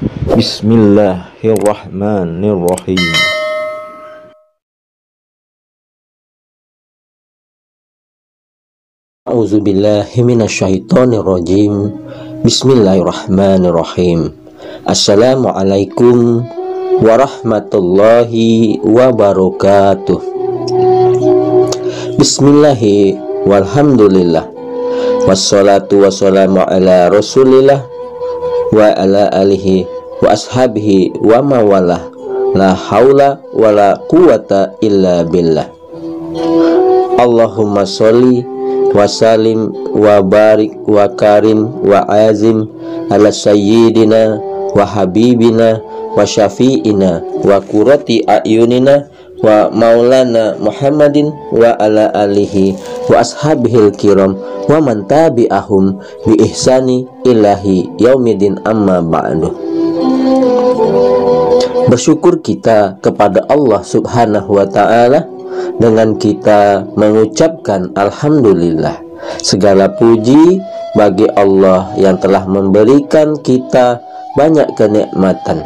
Bismillahirrahmanirrahim. A'udzubillahi minasyaitonirrajim. Bismillahirrahmanirrahim. Assalamualaikum warahmatullahi wabarakatuh. Bismillahi walhamdulillah. Wassalatu wassalamu ala rasulillah wa ala alihi wa ashabihi wa mawalah. La haula wa la quwata illa billah. Allahumma sholli wa salim wa barik wa karim wa azim ala sayyidina wa habibina wa syafi'ina wa qurrati a'yunina wa maulana Muhammadin wa ala alihi wa ashabihil kiram wa man tabi'ahum bi ihsani ilahi yaumidin amma ba'du. Bersyukur kita kepada Allah Subhanahu wa ta'ala dengan kita mengucapkan alhamdulillah. Segala puji bagi Allah yang telah memberikan kita banyak kenikmatan.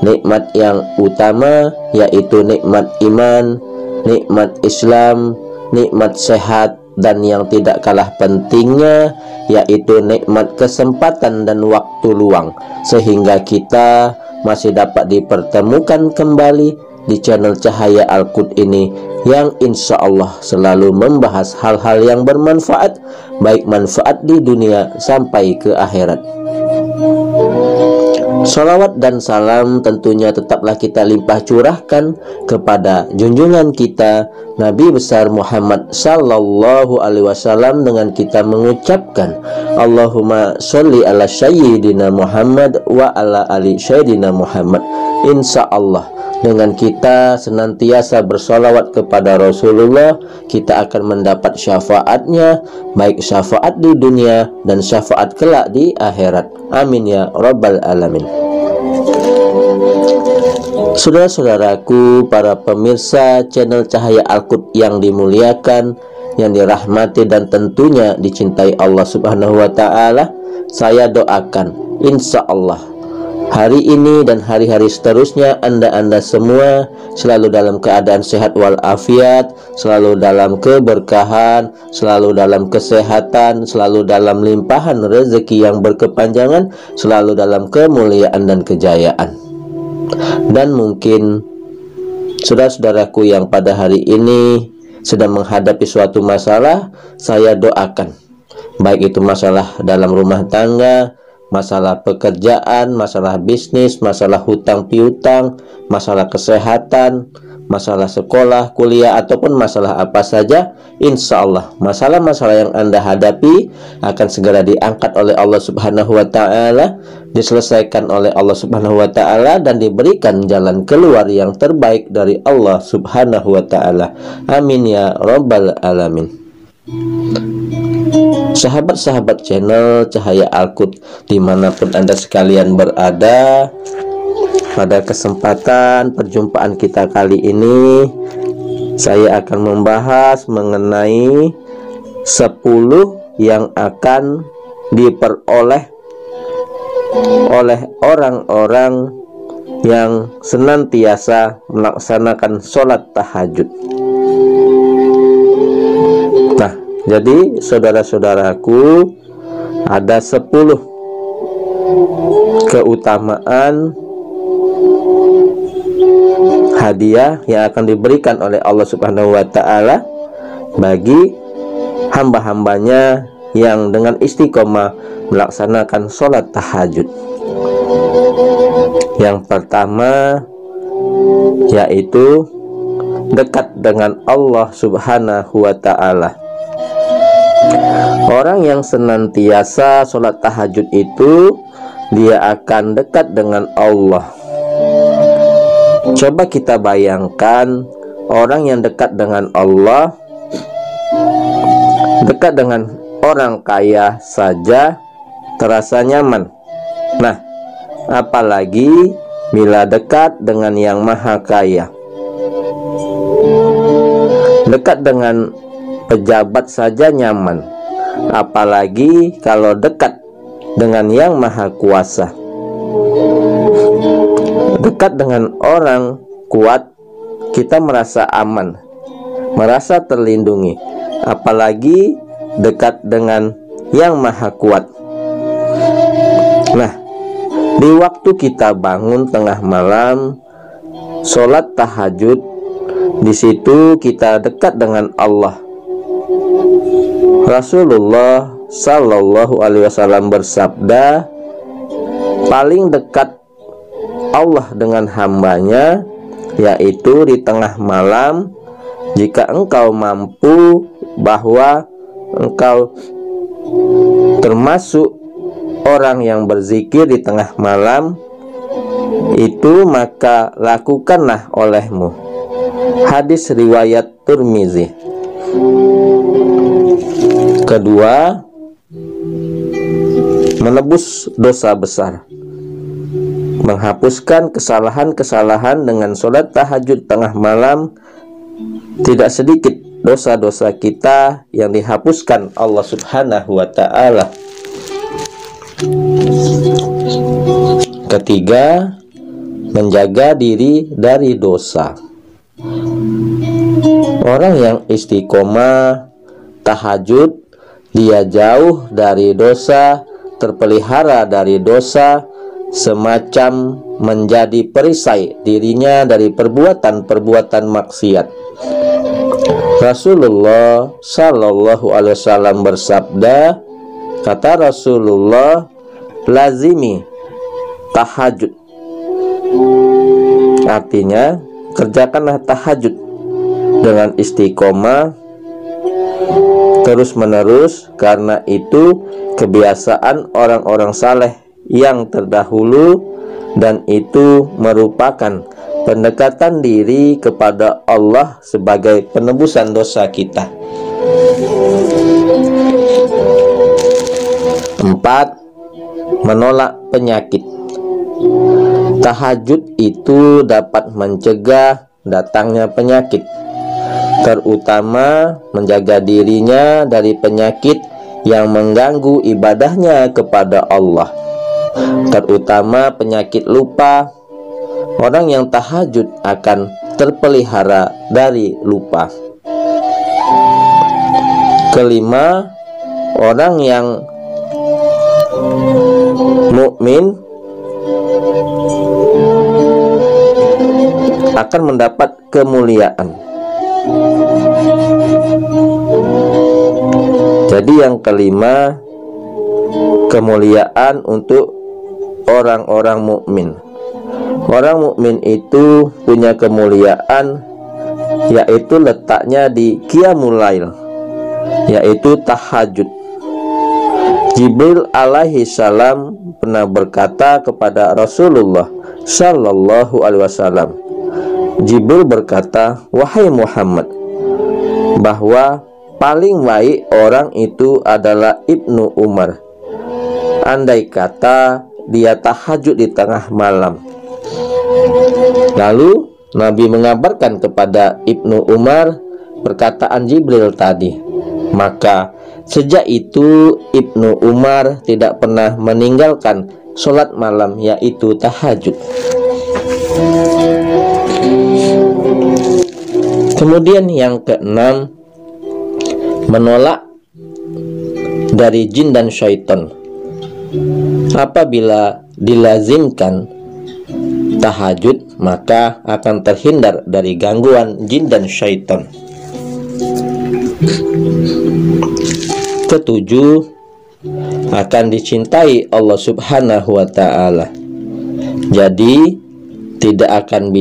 Nikmat yang utama yaitu nikmat iman, nikmat Islam, nikmat sehat, dan yang tidak kalah pentingnya yaitu nikmat kesempatan dan waktu luang, sehingga kita masih dapat dipertemukan kembali di channel Cahaya Al-Qud ini yang insya Allah selalu membahas hal-hal yang bermanfaat, baik manfaat di dunia sampai ke akhirat. Salawat dan salam tentunya tetaplah kita limpah curahkan kepada junjungan kita Nabi besar Muhammad sallallahu alaihi wasallam dengan kita mengucapkan Allahumma sholli ala sayyidina Muhammad wa ala ali sayyidina Muhammad. Insya Allah dengan kita senantiasa bersolawat kepada Rasulullah, kita akan mendapat syafaatnya, baik syafaat di dunia dan syafaat kelak di akhirat. Amin ya rabbal alamin. Saudara-saudaraku, para pemirsa channel Cahaya Al-Qud yang dimuliakan, yang dirahmati dan tentunya dicintai Allah Subhanahu wa ta'ala, saya doakan insya Allah hari ini dan hari-hari seterusnya Anda semua selalu dalam keadaan sehat walafiat, selalu dalam keberkahan, selalu dalam kesehatan, selalu dalam limpahan rezeki yang berkepanjangan, selalu dalam kemuliaan dan kejayaan. Dan mungkin saudara-saudaraku yang pada hari ini sedang menghadapi suatu masalah, saya doakan, baik itu masalah dalam rumah tangga, masalah pekerjaan, masalah bisnis, masalah hutang piutang, masalah kesehatan, masalah sekolah, kuliah, ataupun masalah apa saja, insya Allah masalah-masalah yang Anda hadapi akan segera diangkat oleh Allah Subhanahu wa ta'ala, diselesaikan oleh Allah Subhanahu wa ta'ala, dan diberikan jalan keluar yang terbaik dari Allah Subhanahu wa ta'ala. Amin ya rabbal alamin. Sahabat-sahabat channel Cahaya Al-Qud dimanapun Anda sekalian berada, pada kesempatan perjumpaan kita kali ini saya akan membahas mengenai 10 yang akan diperoleh oleh orang-orang yang senantiasa melaksanakan sholat tahajud. Nah, jadi saudara-saudaraku, ada 10 keutamaan hadiah yang akan diberikan oleh Allah Subhanahu wa ta'ala bagi hamba-hambanya yang dengan istiqomah melaksanakan sholat tahajud. Yang pertama yaitu dekat dengan Allah Subhanahu wa ta'ala. Orang yang senantiasa sholat tahajud itu dia akan dekat dengan Allah. Coba kita bayangkan orang yang dekat dengan Allah, dekat dengan orang kaya saja terasa nyaman. Nah, apalagi bila dekat dengan yang maha kaya. Dekat dengan pejabat saja nyaman, apalagi kalau dekat dengan yang maha kuasa. Dekat dengan orang kuat, kita merasa aman, merasa terlindungi, apalagi dekat dengan yang maha kuat. Nah, di waktu kita bangun tengah malam, sholat tahajud, di situ kita dekat dengan Allah. Rasulullah Shallallahu Alaihi Wasallam bersabda, paling dekat Allah dengan hambanya yaitu di tengah malam. Jika engkau mampu bahwa engkau termasuk orang yang berzikir di tengah malam itu, maka lakukanlah olehmu. Hadis riwayat Tirmizi. Kedua, menebus dosa besar, menghapuskan kesalahan-kesalahan dengan sholat tahajud tengah malam. Tidak sedikit dosa-dosa kita yang dihapuskan Allah Subhanahu wa ta'ala. Ketiga, menjaga diri dari dosa. Orang yang istiqomah tahajud, dia jauh dari dosa, terpelihara dari dosa, semacam menjadi perisai dirinya dari perbuatan-perbuatan maksiat. Rasulullah Shallallahu Alaihi Wasallam bersabda, kata Rasulullah, lazimi tahajud, artinya kerjakanlah tahajud dengan istiqomah terus menerus, karena itu kebiasaan orang-orang saleh yang terdahulu, dan itu merupakan pendekatan diri kepada Allah sebagai penebusan dosa kita. 4. Menolak penyakit. Tahajud itu dapat mencegah datangnya penyakit, terutama menjaga dirinya dari penyakit yang mengganggu ibadahnya kepada Allah, terutama penyakit lupa. Orang yang tahajud akan terpelihara dari lupa. Kelima, orang yang mukmin akan mendapat kemuliaan. Jadi yang kelima, kemuliaan untuk orang-orang mukmin. Orang mukmin itu punya kemuliaan, yaitu letaknya di qiyamul lail, yaitu tahajud. Jibril alaihi salam pernah berkata kepada Rasulullah Shallallahu Alaihi Wasallam, Jibril berkata, wahai Muhammad, bahwa paling baik orang itu adalah Ibnu Umar, andai kata dia tahajud di tengah malam. Lalu Nabi mengabarkan kepada Ibnu Umar perkataan Jibril tadi. Maka sejak itu Ibnu Umar tidak pernah meninggalkan sholat malam, yaitu tahajud. Kemudian yang keenam, menolak dari jin dan syaitan. Apabila dilazimkan tahajud, maka akan terhindar dari gangguan jin dan syaitan. Ketujuh, akan dicintai Allah Subhanahu wa ta'ala. Jadi tidak akan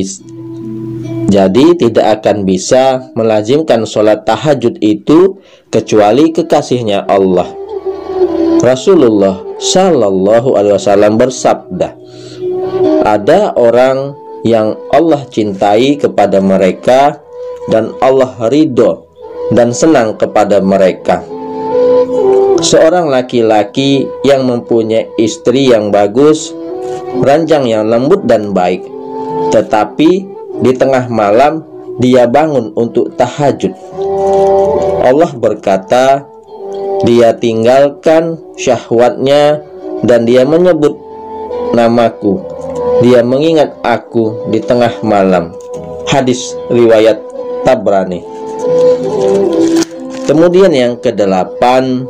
bisa melazimkan sholat tahajud itu kecuali kekasihnya Allah. Rasulullah Shallallahu Alaihi Wasallam bersabda, ada orang yang Allah cintai kepada mereka dan Allah ridho dan senang kepada mereka. Seorang laki-laki yang mempunyai istri yang bagus, ranjang yang lembut dan baik, tetapi di tengah malam dia bangun untuk tahajud. Allah berkata, dia tinggalkan syahwatnya dan dia menyebut namaku, dia mengingat aku di tengah malam. Hadis riwayat Tabrani. Kemudian yang kedelapan,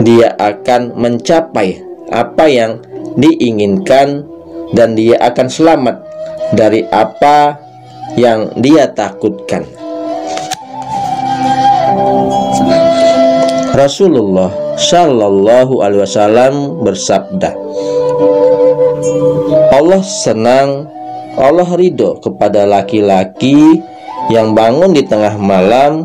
dia akan mencapai apa yang diinginkan dan dia akan selamat dari apa yang dia takutkan. Rasulullah Shallallahu Alaihi Wasallam bersabda, Allah senang, Allah ridho kepada laki-laki yang bangun di tengah malam,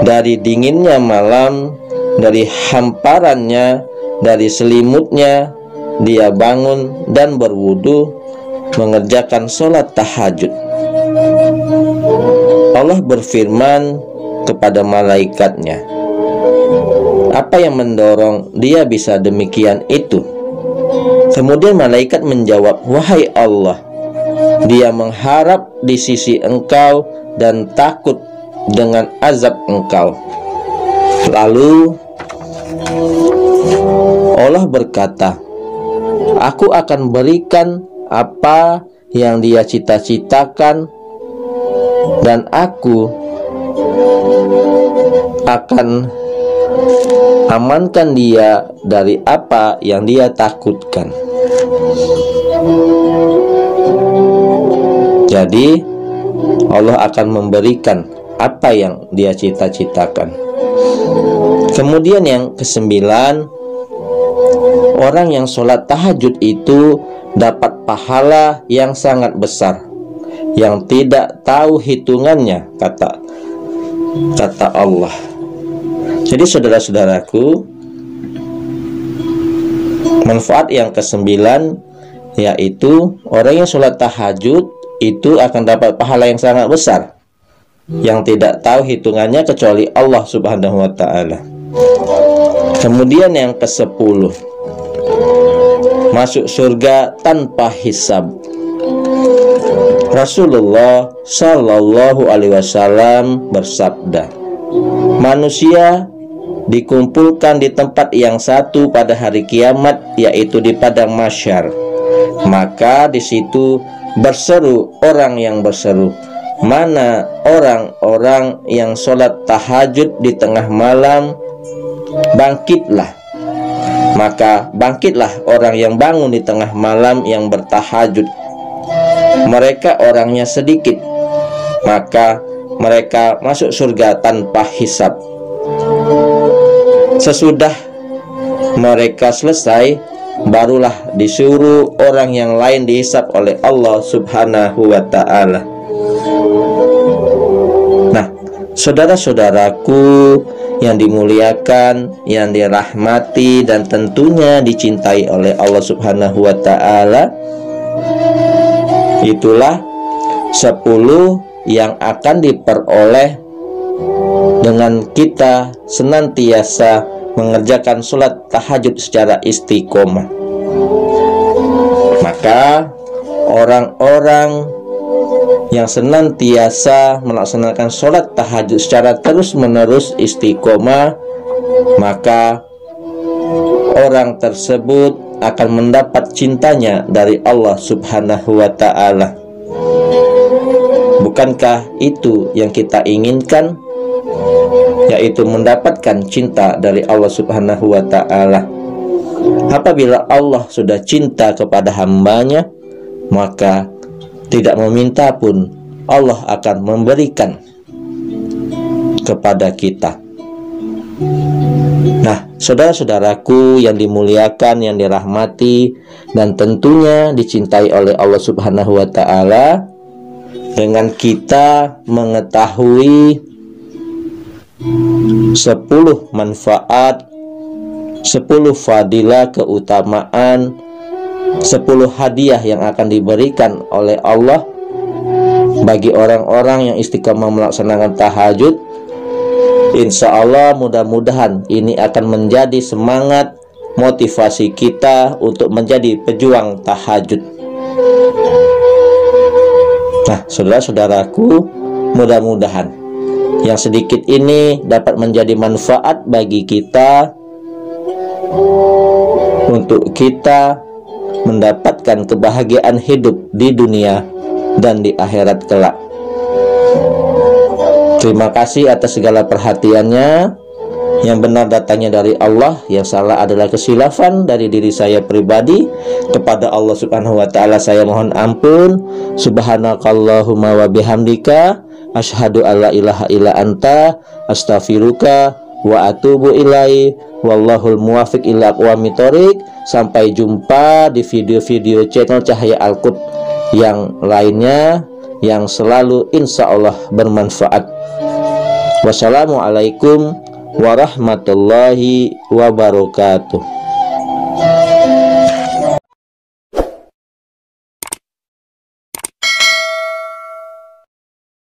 dari dinginnya malam, dari hamparannya, dari selimutnya, dia bangun dan berwudu, mengerjakan sholat tahajud. Allah berfirman kepada malaikatnya, apa yang mendorong dia bisa demikian itu? Kemudian malaikat menjawab, wahai Allah, dia mengharap di sisi Engkau dan takut dengan azab Engkau. Lalu Allah berkata, aku akan berikan apa yang dia cita-citakan dan aku akan amankan dia dari apa yang dia takutkan. Jadi Allah akan memberikan apa yang dia cita-citakan. Kemudian yang kesembilan, orang yang sholat tahajud itu dapat pahala yang sangat besar, yang tidak tahu hitungannya, kata Allah. Jadi saudara-saudaraku, manfaat yang kesembilan yaitu orang yang sholat tahajud itu akan dapat pahala yang sangat besar, yang tidak tahu hitungannya kecuali Allah Subhanahu wa Ta'ala. Kemudian yang ke-10, masuk surga tanpa hisab. Rasulullah Shallallahu Alaihi Wasallam bersabda, manusia dikumpulkan di tempat yang satu pada hari kiamat, yaitu di padang mahsyar. Maka di situ berseru orang yang berseru, mana orang-orang yang sholat tahajud di tengah malam? Bangkitlah. Maka bangkitlah orang yang bangun di tengah malam yang bertahajud. Mereka orangnya sedikit, maka mereka masuk surga tanpa hisab. Sesudah mereka selesai, barulah disuruh orang yang lain dihisab oleh Allah Subhanahu wa Ta'ala. Nah, saudara-saudaraku yang dimuliakan, yang dirahmati dan tentunya dicintai oleh Allah Subhanahu wa Ta'ala, itulah 10 yang akan diperoleh dengan kita senantiasa mengerjakan sholat tahajud secara istiqomah. Maka orang-orang yang senantiasa melaksanakan sholat tahajud secara terus-menerus istiqomah, maka orang tersebut akan mendapat cintanya dari Allah Subhanahu wa Ta'ala. Bukankah itu yang kita inginkan, yaitu mendapatkan cinta dari Allah Subhanahu wa Ta'ala? Apabila Allah sudah cinta kepada hambanya, maka tidak meminta pun Allah akan memberikan kepada kita. Nah, saudara-saudaraku yang dimuliakan, yang dirahmati dan tentunya dicintai oleh Allah Subhanahu wa Ta'ala, dengan kita mengetahui 10 manfaat, 10 fadilah keutamaan, 10 hadiah yang akan diberikan oleh Allah bagi orang-orang yang istiqamah melaksanakan tahajud, insya Allah mudah-mudahan ini akan menjadi semangat motivasi kita untuk menjadi pejuang tahajud. Nah, saudara-saudaraku, mudah-mudahan yang sedikit ini dapat menjadi manfaat bagi kita, untuk kita mendapatkan kebahagiaan hidup di dunia dan di akhirat kelak. Terima kasih atas segala perhatiannya. Yang benar datangnya dari Allah, yang salah adalah kesilafan dari diri saya pribadi. Kepada Allah Subhanahu wa taala saya mohon ampun. Subhanakallahumma wa bihamdika asyhadu alla ilaha illa anta astaghfiruka wa atubu ilaihi wallahul muwaffiq ila aqwamit thoriq. Sampai jumpa di video-video channel Cahaya Al-Qud yang lainnya yang selalu insya Allah bermanfaat. Wassalamualaikum warahmatullahi wabarakatuh.